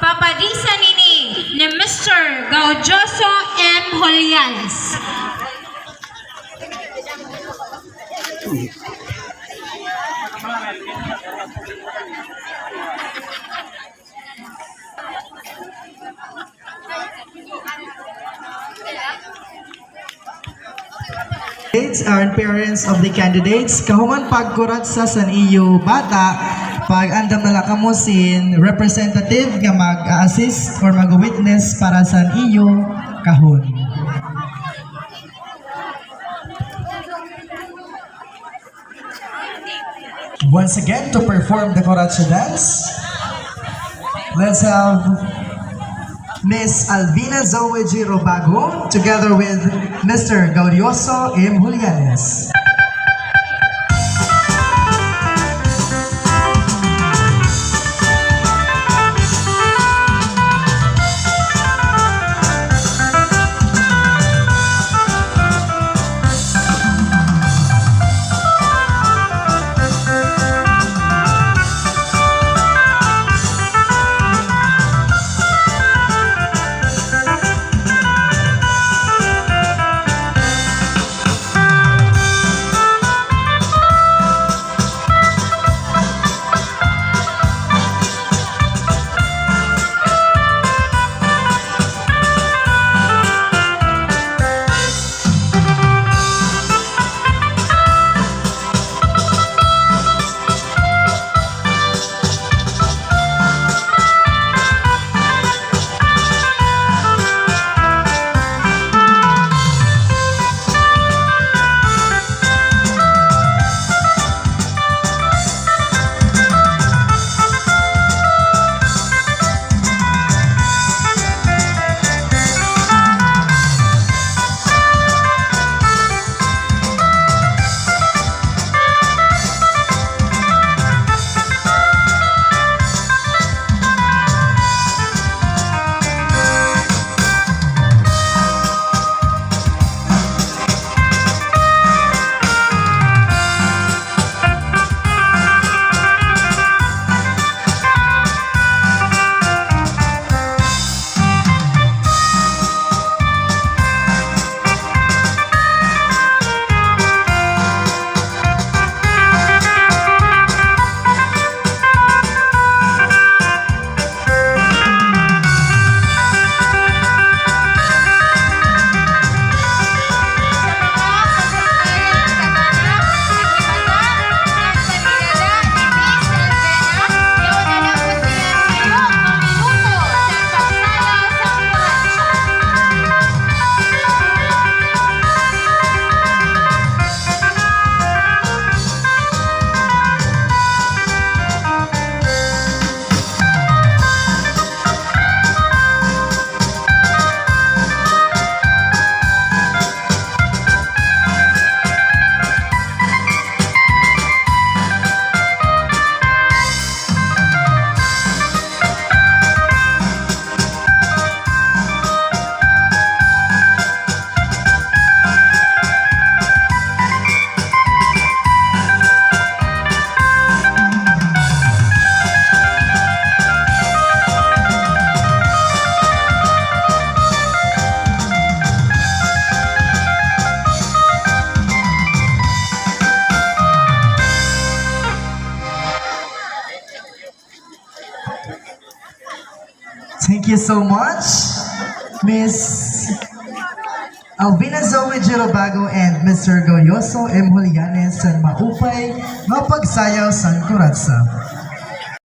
papadisan ini ni Mr. Gaudioso M. Julianes. And parents of the candidates, kahuman pagkurat sa San iyo bata, pag andam na lakamusin, representative nga mag-assist or mag-witness para sa iyo kahon. Once again, to perform the Corazza dance, let's have Miss Alvina Zoe G. Robago together with Mr. Gaudioso M. Julianes. Thank you so much, Miss Alvina Zoe G. Robago and Mr. Gaudioso M. Julianes sa maupay mapagsayaw sa Corazza.